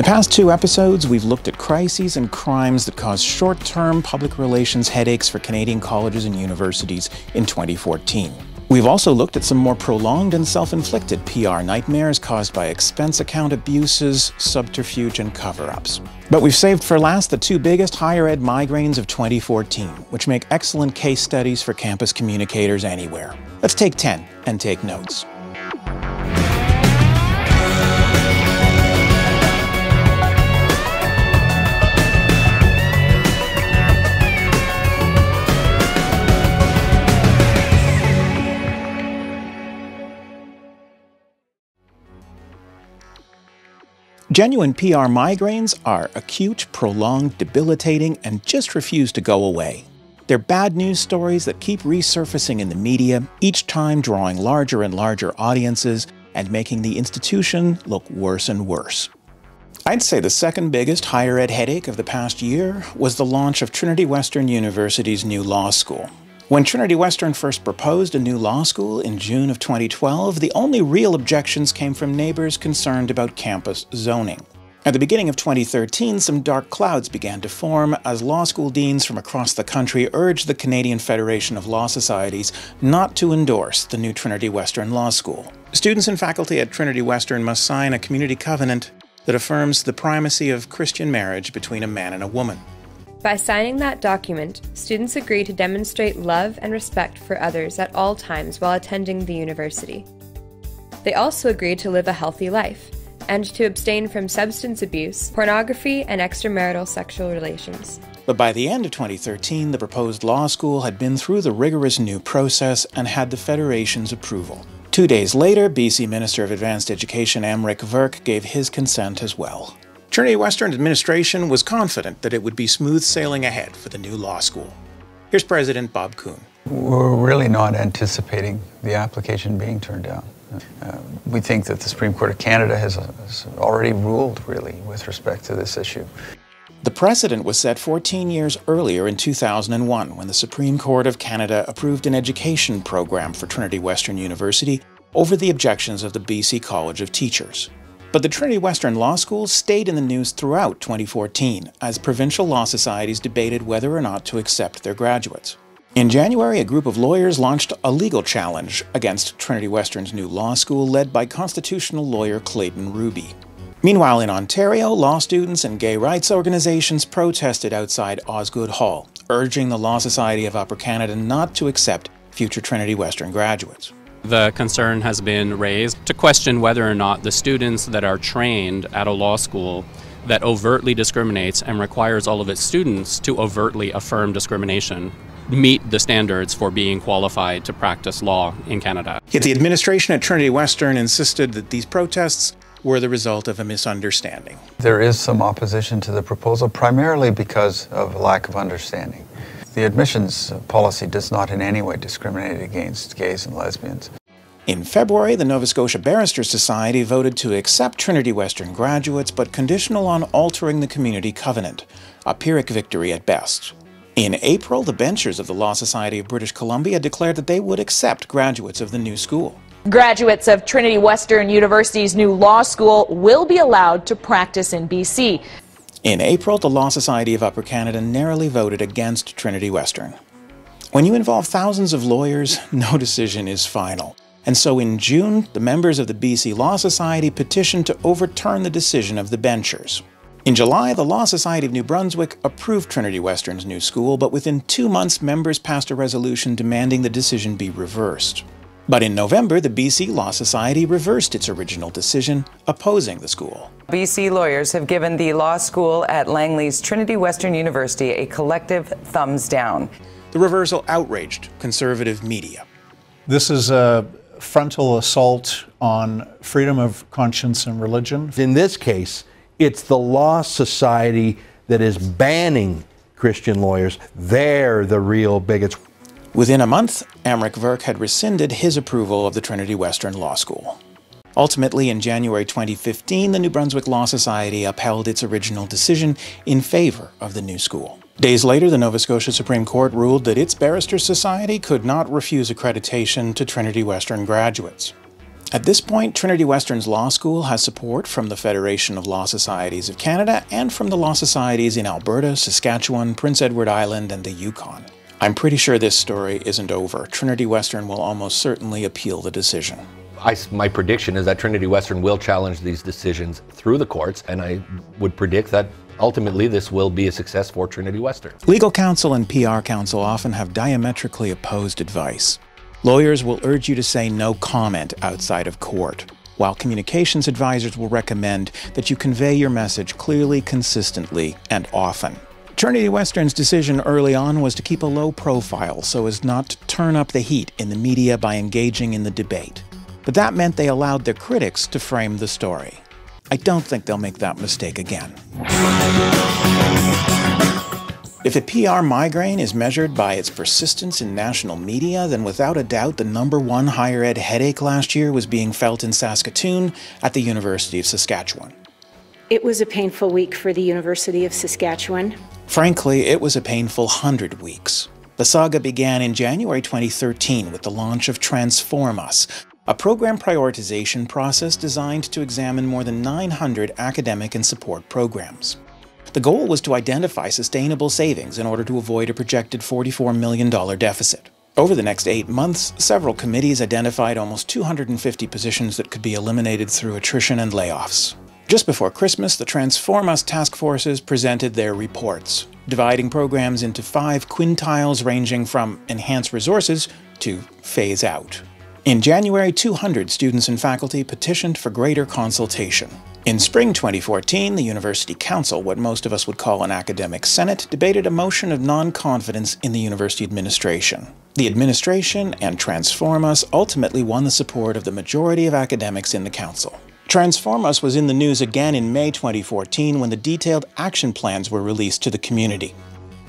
past 2 episodes, we've looked at crises and crimes that caused short-term public relations headaches for Canadian colleges and universities in 2014. We've also looked at some more prolonged and self-inflicted PR nightmares caused by expense account abuses, subterfuge, and cover-ups. But we've saved for last the 2 biggest higher ed migraines of 2014, which make excellent case studies for campus communicators anywhere. Let's take 10 and take notes. Genuine PR migraines are acute, prolonged, debilitating, and just refuse to go away. They're bad news stories that keep resurfacing in the media, each time drawing larger and larger audiences and making the institution look worse and worse. I'd say the second biggest higher ed headache of the past year was the launch of Trinity Western University's new law school. When Trinity Western first proposed a new law school in June of 2012, the only real objections came from neighbors concerned about campus zoning. At the beginning of 2013, some dark clouds began to form as law school deans from across the country urged the Canadian Federation of Law Societies not to endorse the new Trinity Western Law School. Students and faculty at Trinity Western must sign a community covenant that affirms the primacy of Christian marriage between a man and a woman. By signing that document, students agree to demonstrate love and respect for others at all times while attending the university. They also agree to live a healthy life and to abstain from substance abuse, pornography, and extramarital sexual relations. But by the end of 2013, the proposed law school had been through the rigorous new process and had the Federation's approval. 2 days later, BC Minister of Advanced Education Emeric Verk gave his consent as well. Trinity Western administration was confident that it would be smooth sailing ahead for the new law school. Here's President Bob Kuhn. We're really not anticipating the application being turned down. We think that the Supreme Court of Canada has already ruled, really, with respect to this issue. The precedent was set 14 years earlier in 2001 when the Supreme Court of Canada approved an education program for Trinity Western University over the objections of the BC College of Teachers. But the Trinity Western Law School stayed in the news throughout 2014 as provincial law societies debated whether or not to accept their graduates. In January, a group of lawyers launched a legal challenge against Trinity Western's new law school led by constitutional lawyer Clayton Ruby. Meanwhile, in Ontario, law students and gay rights organizations protested outside Osgoode Hall, urging the Law Society of Upper Canada not to accept future Trinity Western graduates. The concern has been raised to question whether or not the students that are trained at a law school that overtly discriminates and requires all of its students to overtly affirm discrimination meet the standards for being qualified to practice law in Canada. Yet the administration at Trinity Western insisted that these protests were the result of a misunderstanding. There is some opposition to the proposal, primarily because of a lack of understanding. The admissions policy does not in any way discriminate against gays and lesbians. In February, the Nova Scotia Barristers Society voted to accept Trinity Western graduates, but conditional on altering the community covenant, a Pyrrhic victory at best. In April, the benchers of the Law Society of British Columbia declared that they would accept graduates of the new school. Graduates of Trinity Western University's new law school will be allowed to practice in BC. In April, the Law Society of Upper Canada narrowly voted against Trinity Western. When you involve thousands of lawyers, no decision is final. And so in June, the members of the BC Law Society petitioned to overturn the decision of the benchers. In July, the Law Society of New Brunswick approved Trinity Western's new school, but within 2 months, members passed a resolution demanding the decision be reversed. But in November, the BC Law Society reversed its original decision, opposing the school. BC lawyers have given the law school at Langley's Trinity Western University a collective thumbs down. The reversal outraged conservative media. This is a frontal assault on freedom of conscience and religion. In this case, it's the Law Society that is banning Christian lawyers. They're the real bigots. Within a month, Emeric Verk had rescinded his approval of the Trinity Western Law School. Ultimately, in January 2015, the New Brunswick Law Society upheld its original decision in favor of the new school. Days later, the Nova Scotia Supreme Court ruled that its Barristers Society could not refuse accreditation to Trinity Western graduates. At this point, Trinity Western's law school has support from the Federation of Law Societies of Canada and from the law societies in Alberta, Saskatchewan, Prince Edward Island, and the Yukon. I'm pretty sure this story isn't over. Trinity Western will almost certainly appeal the decision. My prediction is that Trinity Western will challenge these decisions through the courts, and I would predict that ultimately this will be a success for Trinity Western. Legal counsel and PR counsel often have diametrically opposed advice. Lawyers will urge you to say no comment outside of court, while communications advisors will recommend that you convey your message clearly, consistently, and often. Trinity Western's decision early on was to keep a low profile so as not to turn up the heat in the media by engaging in the debate. But that meant they allowed their critics to frame the story. I don't think they'll make that mistake again. If a PR migraine is measured by its persistence in national media, then without a doubt the #1 higher ed headache last year was being felt in Saskatoon at the University of Saskatchewan. It was a painful week for the University of Saskatchewan. Frankly, it was a painful 100 weeks. The saga began in January 2013 with the launch of TransformUS, a program prioritization process designed to examine more than 900 academic and support programs. The goal was to identify sustainable savings in order to avoid a projected $44 million deficit. Over the next 8 months, several committees identified almost 250 positions that could be eliminated through attrition and layoffs. Just before Christmas, the TransformUS task forces presented their reports, dividing programs into 5 quintiles ranging from enhance resources to phase out. In January, 200 students and faculty petitioned for greater consultation. In spring 2014, the University Council, what most of us would call an academic senate, debated a motion of non-confidence in the university administration. The administration and TransformUS ultimately won the support of the majority of academics in the council. TransformUS was in the news again in May 2014 when the detailed action plans were released to the community.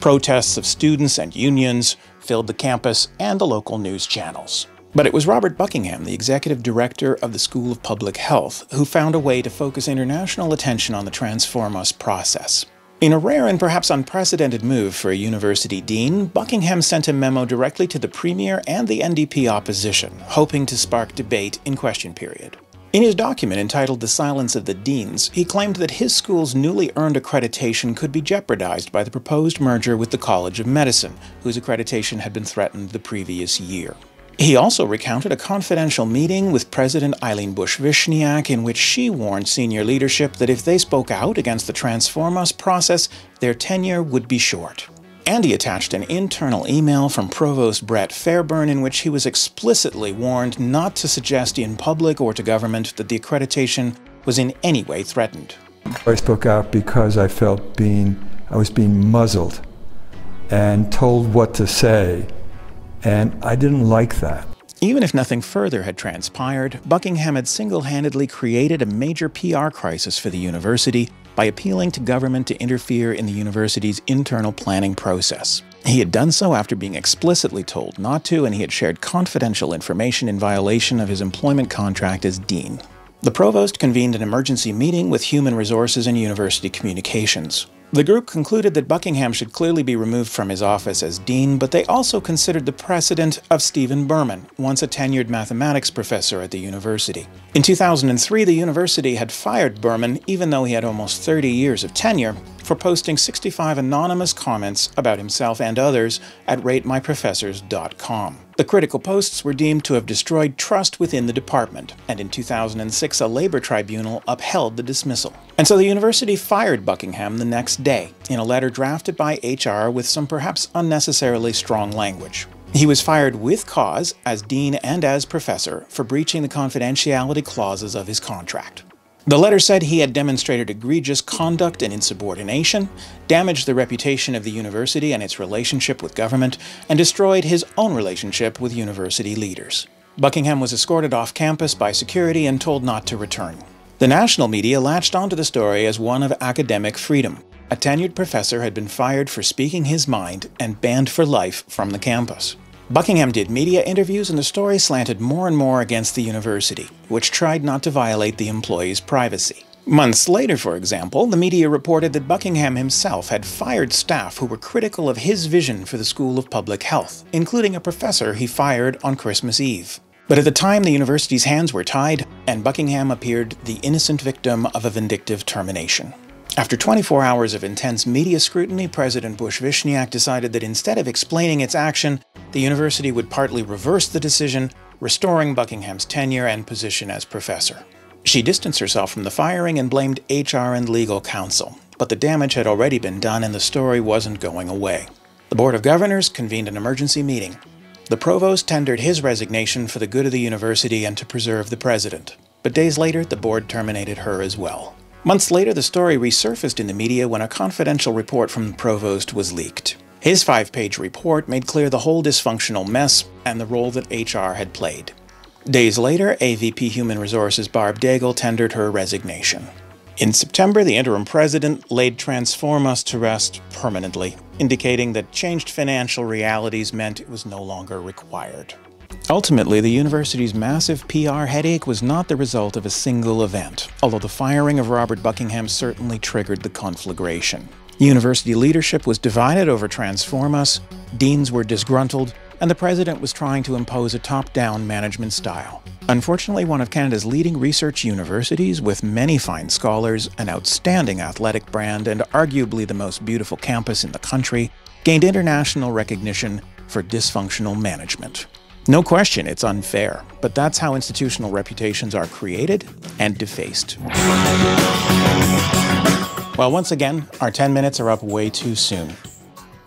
Protests of students and unions filled the campus and the local news channels. But it was Robert Buckingham, the executive director of the School of Public Health, who found a way to focus international attention on the TransformUS process. In a rare and perhaps unprecedented move for a university dean, Buckingham sent a memo directly to the Premier and the NDP opposition, hoping to spark debate in question period. In his document entitled The Silence of the Deans, he claimed that his school's newly earned accreditation could be jeopardized by the proposed merger with the College of Medicine, whose accreditation had been threatened the previous year. He also recounted a confidential meeting with President Eileen Bush-Vishniak in which she warned senior leadership that if they spoke out against the TransformUS process, their tenure would be short. And he attached an internal email from Provost Brett Fairburn in which he was explicitly warned not to suggest in public or to government that the accreditation was in any way threatened. I spoke out because I felt I was being muzzled and told what to say. And I didn't like that. Even if nothing further had transpired, Buckingham had single-handedly created a major PR crisis for the university by appealing to government to interfere in the university's internal planning process. He had done so after being explicitly told not to, and he had shared confidential information in violation of his employment contract as dean. The provost convened an emergency meeting with Human Resources and University Communications. The group concluded that Buckingham should clearly be removed from his office as dean, but they also considered the precedent of Stephen Berman, once a tenured mathematics professor at the university. In 2003, the university had fired Berman, even though he had almost 30 years of tenure, for posting 65 anonymous comments about himself and others at ratemyprofessors.com. The critical posts were deemed to have destroyed trust within the department, and in 2006 a labor tribunal upheld the dismissal. And so the university fired Buckingham the next day, in a letter drafted by HR with some perhaps unnecessarily strong language. He was fired with cause, as dean and as professor, for breaching the confidentiality clauses of his contract. The letter said he had demonstrated egregious conduct and insubordination, damaged the reputation of the university and its relationship with government, and destroyed his own relationship with university leaders. Buckingham was escorted off campus by security and told not to return. The national media latched onto the story as one of academic freedom. A tenured professor had been fired for speaking his mind and banned for life from the campus. Buckingham did media interviews, and the story slanted more and more against the university, which tried not to violate the employees' privacy. Months later, for example, the media reported that Buckingham himself had fired staff who were critical of his vision for the School of Public Health, including a professor he fired on Christmas Eve. But at the time, the university's hands were tied, and Buckingham appeared the innocent victim of a vindictive termination. After 24 hours of intense media scrutiny, President Bush-Vishniac decided that instead of explaining its action, the university would partly reverse the decision, restoring Buckingham's tenure and position as professor. She distanced herself from the firing and blamed HR and legal counsel, but the damage had already been done and the story wasn't going away. The Board of Governors convened an emergency meeting. The provost tendered his resignation for the good of the university and to preserve the president, but days later the board terminated her as well. Months later, the story resurfaced in the media when a confidential report from the provost was leaked. His 5-page report made clear the whole dysfunctional mess and the role that HR had played. Days later, AVP Human Resources Barb Daigle tendered her resignation. In September, the interim president laid TransformUS to rest permanently, indicating that changed financial realities meant it was no longer required. Ultimately, the university's massive PR headache was not the result of a single event, although the firing of Robert Buckingham certainly triggered the conflagration. University leadership was divided over TransformUS, deans were disgruntled, and the president was trying to impose a top-down management style. Unfortunately, one of Canada's leading research universities, with many fine scholars, an outstanding athletic brand, and arguably the most beautiful campus in the country, gained international recognition for dysfunctional management. No question, it's unfair, but that's how institutional reputations are created and defaced. Well, once again, our 10 minutes are up way too soon.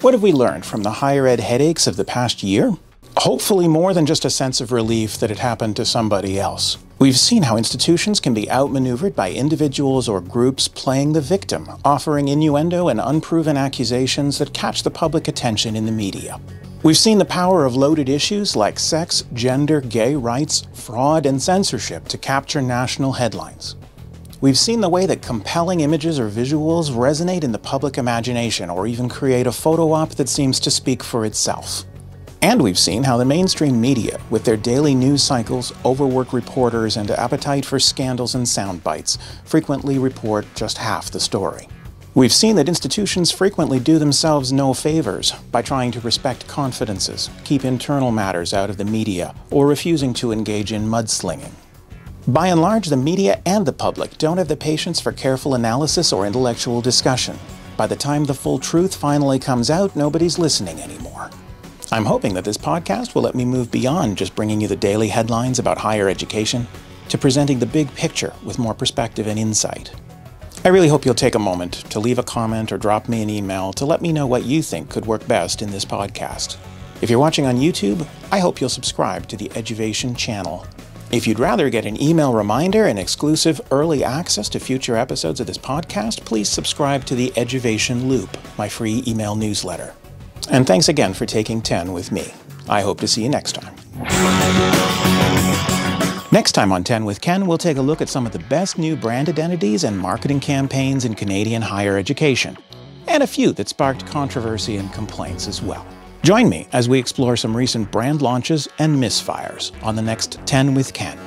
What have we learned from the higher ed headaches of the past year? Hopefully more than just a sense of relief that it happened to somebody else. We've seen how institutions can be outmaneuvered by individuals or groups playing the victim, offering innuendo and unproven accusations that catch the public attention in the media. We've seen the power of loaded issues like sex, gender, gay rights, fraud, and censorship to capture national headlines. We've seen the way that compelling images or visuals resonate in the public imagination or even create a photo op that seems to speak for itself. And we've seen how the mainstream media, with their daily news cycles, overworked reporters, and appetite for scandals and sound bites, frequently report just half the story. We've seen that institutions frequently do themselves no favors by trying to respect confidences, keep internal matters out of the media, or refusing to engage in mudslinging. By and large, the media and the public don't have the patience for careful analysis or intellectual discussion. By the time the full truth finally comes out, nobody's listening anymore. I'm hoping that this podcast will let me move beyond just bringing you the daily headlines about higher education to presenting the big picture with more perspective and insight. I really hope you'll take a moment to leave a comment or drop me an email to let me know what you think could work best in this podcast. If you're watching on YouTube, I hope you'll subscribe to the Eduvation channel. If you'd rather get an email reminder and exclusive early access to future episodes of this podcast, please subscribe to the Eduvation Loop, my free email newsletter. And thanks again for taking 10 with me. I hope to see you next time. Next time on 10 with Ken, we'll take a look at some of the best new brand identities and marketing campaigns in Canadian higher education, and a few that sparked controversy and complaints as well. Join me as we explore some recent brand launches and misfires on the next 10 with Ken.